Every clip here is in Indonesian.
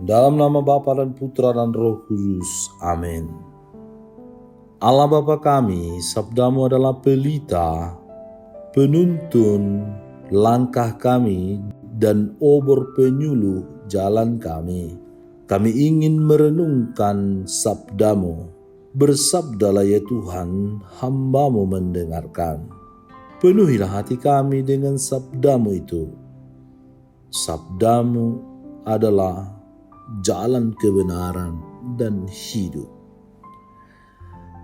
Dalam nama Bapa dan Putra dan Roh Kudus. Amin. Allah Bapa kami, sabdamu adalah pelita, penuntun langkah kami, dan obor penyuluh jalan kami. Kami ingin merenungkan sabdamu. Bersabdalah ya Tuhan, hamba-Mu mendengarkan. Penuhilah hati kami dengan sabdamu itu. Sabdamu adalah jalan kebenaran dan hidup.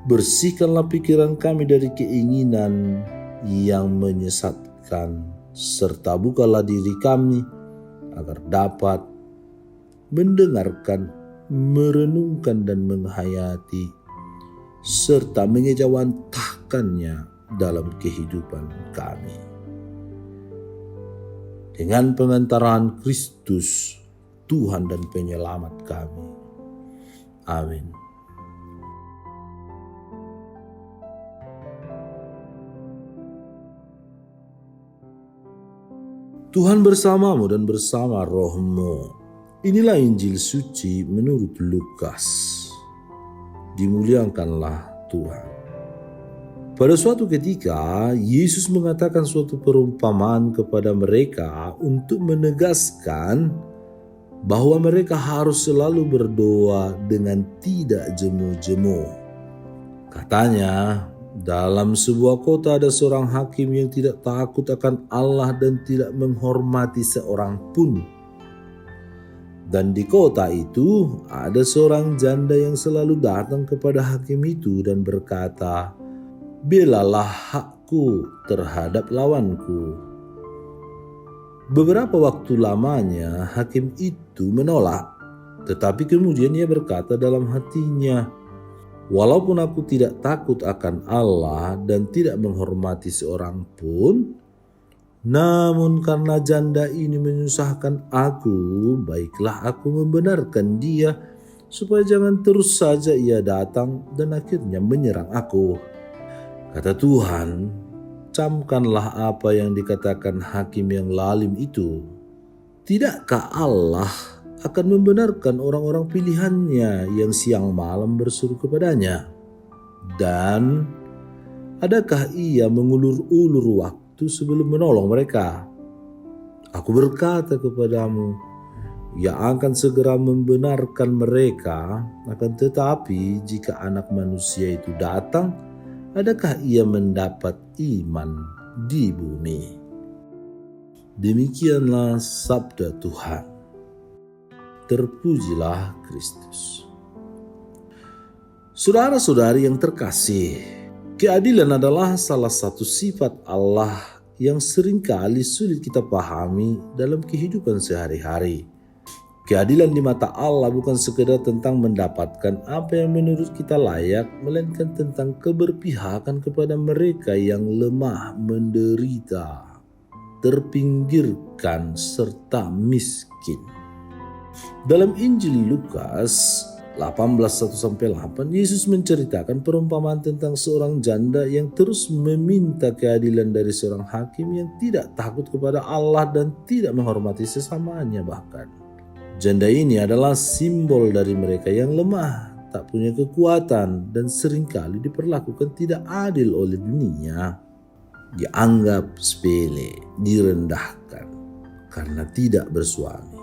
Bersihkanlah pikiran kami dari keinginan yang menyesatkan, serta bukalah diri kami agar dapat mendengarkan, merenungkan dan menghayati, serta mengejawantahkannya dalam kehidupan kami. Dengan pengantaran Kristus, Tuhan dan Penyelamat kami. Amin. Tuhan bersamamu dan bersama rohmu. Inilah Injil suci menurut Lukas. Dimuliakanlah Tuhan. Pada suatu ketika, Yesus mengatakan suatu perumpamaan kepada mereka untuk menegaskan bahwa mereka harus selalu berdoa dengan tidak jemu-jemu. Katanya, dalam sebuah kota ada seorang hakim yang tidak takut akan Allah dan tidak menghormati seorang pun. Dan di kota itu ada seorang janda yang selalu datang kepada hakim itu dan berkata, "Belalah hakku terhadap lawanku." Beberapa waktu lamanya hakim itu menolak, tetapi kemudian ia berkata dalam hatinya, "Walaupun aku tidak takut akan Allah dan tidak menghormati seorang pun, namun karena janda ini menyusahkan aku, baiklah aku membenarkan dia, supaya jangan terus saja ia datang dan akhirnya menyerang aku." Kata Tuhan, camkanlah apa yang dikatakan hakim yang lalim itu. Tidakkah Allah akan membenarkan orang-orang pilihannya yang siang malam berseru kepadanya? Dan adakah ia mengulur-ulur waktu sebelum menolong mereka? Aku berkata kepadamu, ia akan segera membenarkan mereka. Akan tetapi jika Anak Manusia itu datang, adakah ia mendapat iman di bumi? Demikianlah sabda Tuhan. Terpujilah Kristus. Saudara-saudari yang terkasih, keadilan adalah salah satu sifat Allah yang seringkali sulit kita pahami dalam kehidupan sehari-hari. Keadilan di mata Allah bukan sekedar tentang mendapatkan apa yang menurut kita layak, melainkan tentang keberpihakan kepada mereka yang lemah, menderita, terpinggirkan, serta miskin. Dalam Injil Lukas 18:1-8, Yesus menceritakan perumpamaan tentang seorang janda yang terus meminta keadilan dari seorang hakim yang tidak takut kepada Allah dan tidak menghormati sesamanya bahkan. Janda ini adalah simbol dari mereka yang lemah, tak punya kekuatan, dan seringkali diperlakukan tidak adil oleh dunia. Dianggap sepele, direndahkan karena tidak bersuami.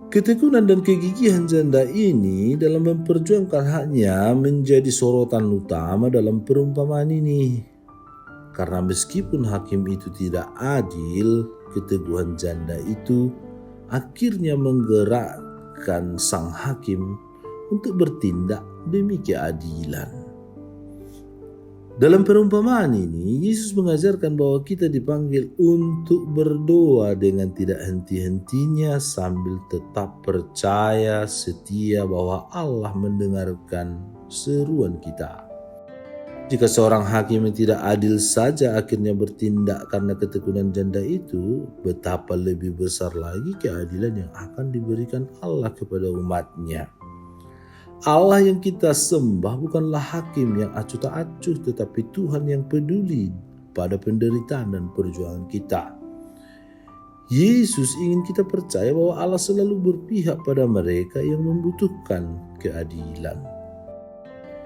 Ketekunan dan kegigihan janda ini dalam memperjuangkan haknya menjadi sorotan utama dalam perumpamaan ini. Karena meskipun hakim itu tidak adil, keteguhan janda itu akhirnya menggerakkan sang hakim untuk bertindak demi keadilan. Dalam perumpamaan ini, Yesus mengajarkan bahwa kita dipanggil untuk berdoa dengan tidak henti-hentinya sambil tetap percaya setia bahwa Allah mendengarkan seruan kita. Jika seorang hakim yang tidak adil saja akhirnya bertindak karena ketekunan janda itu, betapa lebih besar lagi keadilan yang akan diberikan Allah kepada umat-Nya. Allah yang kita sembah bukanlah hakim yang acuh tak acuh, tetapi Tuhan yang peduli pada penderitaan dan perjuangan kita. Yesus ingin kita percaya bahwa Allah selalu berpihak pada mereka yang membutuhkan keadilan.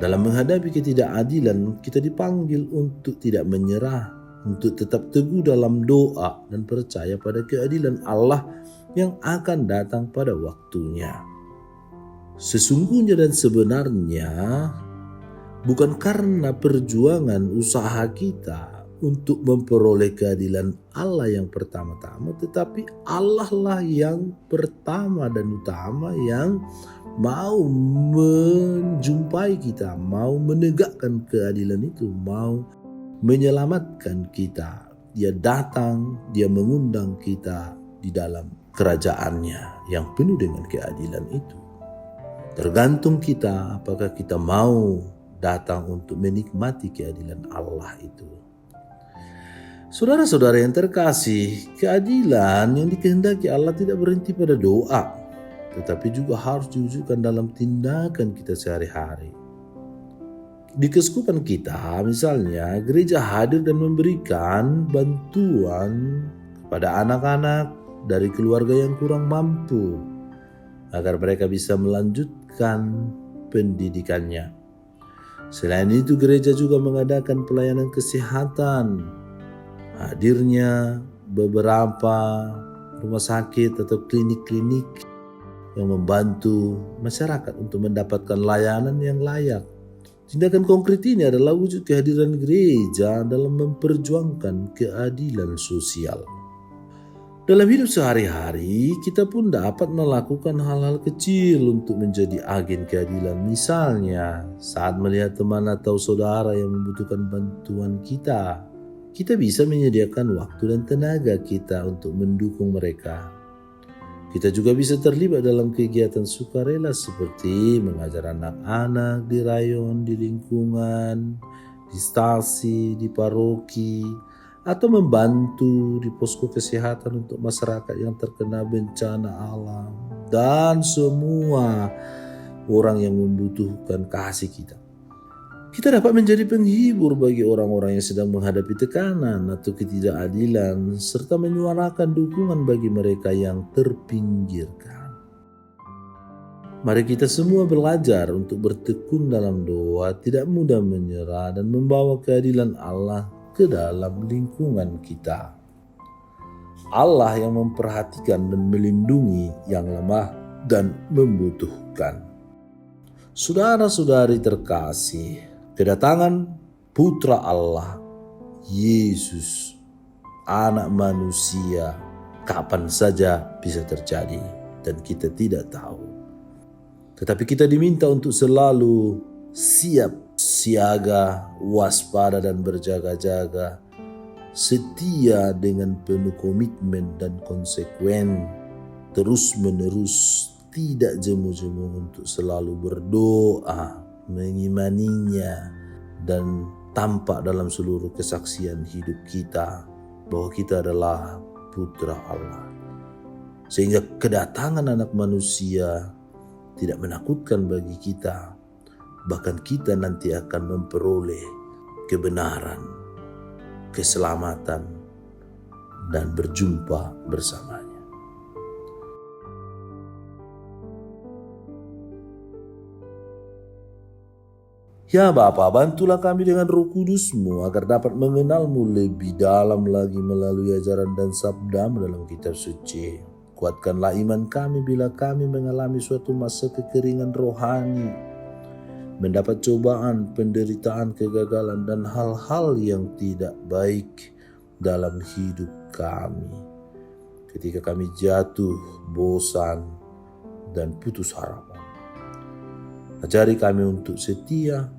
Dalam menghadapi ketidakadilan, kita dipanggil untuk tidak menyerah, untuk tetap teguh dalam doa dan percaya pada keadilan Allah yang akan datang pada waktunya. Sesungguhnya dan sebenarnya bukan karena perjuangan usaha kita untuk memperoleh keadilan Allah yang pertama-tama, tetapi Allah lah yang pertama dan utama yang mau menjumpai kita, mau menegakkan keadilan itu, mau menyelamatkan kita. Dia datang, dia mengundang kita di dalam kerajaannya yang penuh dengan keadilan itu. Tergantung kita apakah kita mau datang untuk menikmati keadilan Allah itu. Saudara-saudara yang terkasih, keadilan yang dikehendaki Allah tidak berhenti pada doa, tetapi juga harus diwujudkan dalam tindakan kita sehari-hari. Di keuskupan kita, misalnya, gereja hadir dan memberikan bantuan kepada anak-anak dari keluarga yang kurang mampu, agar mereka bisa melanjutkan pendidikannya. Selain itu, gereja juga mengadakan pelayanan kesehatan. Hadirnya beberapa rumah sakit atau klinik-klinik yang membantu masyarakat untuk mendapatkan layanan yang layak. Tindakan konkret ini adalah wujud kehadiran gereja dalam memperjuangkan keadilan sosial. Dalam hidup sehari-hari, kita pun dapat melakukan hal-hal kecil untuk menjadi agen keadilan. Misalnya, saat melihat teman atau saudara yang membutuhkan bantuan kita bisa menyediakan waktu dan tenaga kita untuk mendukung mereka. Kita juga bisa terlibat dalam kegiatan sukarela seperti mengajar anak-anak di rayon, di lingkungan, di stasi, di paroki, atau membantu di posko kesehatan untuk masyarakat yang terkena bencana alam, dan semua orang yang membutuhkan kasih kita. Kita dapat menjadi penghibur bagi orang-orang yang sedang menghadapi tekanan atau ketidakadilan, serta menyuarakan dukungan bagi mereka yang terpinggirkan. Mari kita semua belajar untuk bertekun dalam doa, tidak mudah menyerah, dan membawa keadilan Allah ke dalam lingkungan kita. Allah yang memperhatikan dan melindungi yang lemah dan membutuhkan. Saudara-saudari terkasih, kedatangan Putra Allah, Yesus, Anak Manusia, kapan saja bisa terjadi dan kita tidak tahu. Tetapi kita diminta untuk selalu siap, siaga, waspada dan berjaga-jaga, setia dengan penuh komitmen dan konsekuen, terus-menerus, tidak jemu-jemu untuk selalu berdoa, mengimaninya, dan tampak dalam seluruh kesaksian hidup kita bahwa kita adalah putra Allah. Sehingga kedatangan Anak Manusia tidak menakutkan bagi kita, bahkan kita nanti akan memperoleh kebenaran, keselamatan, dan berjumpa bersamanya. Ya Bapa, bantulah kami dengan Roh Kudus-Mu agar dapat mengenal-Mu lebih dalam lagi melalui ajaran dan sabda-Mu dalam kitab suci. Kuatkanlah iman kami bila kami mengalami suatu masa kekeringan rohani, mendapat cobaan, penderitaan, kegagalan, dan hal-hal yang tidak baik dalam hidup kami. Ketika kami jatuh, bosan, dan putus harapan. Ajari kami untuk setia,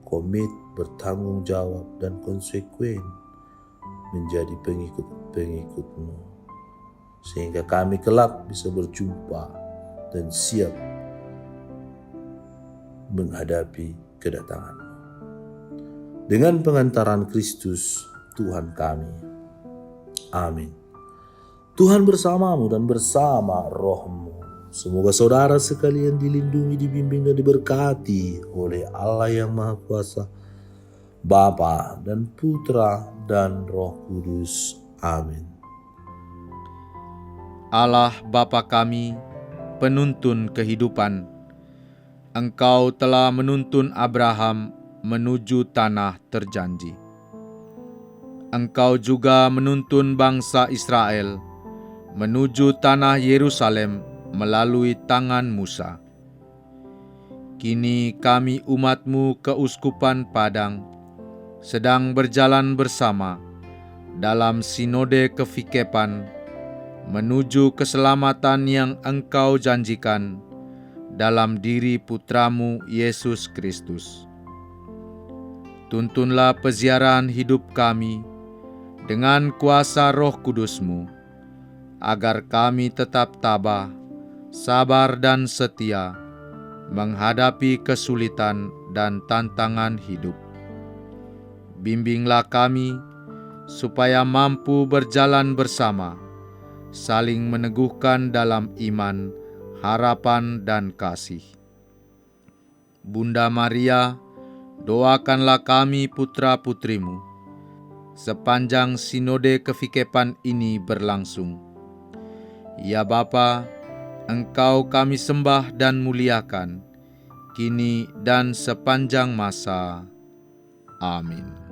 komit, bertanggung jawab, dan konsekuen menjadi pengikut-pengikut-Mu, sehingga kami kelak bisa berjumpa dan siap menghadapi kedatangan-Mu. Dengan pengantaran Kristus Tuhan kami. Amin. Tuhan bersamamu dan bersama roh-Mu. Semoga saudara sekalian dilindungi, dibimbing, dan diberkati oleh Allah yang Maha Kuasa, Bapa dan Putra dan Roh Kudus. Amin. Allah Bapa kami, penuntun kehidupan, Engkau telah menuntun Abraham menuju tanah terjanji. Engkau juga menuntun bangsa Israel menuju tanah Yerusalem melalui tangan Musa. Kini kami umat-Mu Keuskupan Padang sedang berjalan bersama dalam sinode kefikepan menuju keselamatan yang Engkau janjikan dalam diri Putra-Mu Yesus Kristus. Tuntunlah peziarahan hidup kami dengan kuasa Roh Kudus-Mu, agar kami tetap tabah, sabar dan setia menghadapi kesulitan dan tantangan hidup. Bimbinglah kami supaya mampu berjalan bersama, saling meneguhkan dalam iman, harapan, dan kasih. Bunda Maria, doakanlah kami putra-putrimu sepanjang sinode kefikepan ini berlangsung. Ya Bapa, Engkau kami sembah dan muliakan, kini dan sepanjang masa. Amin.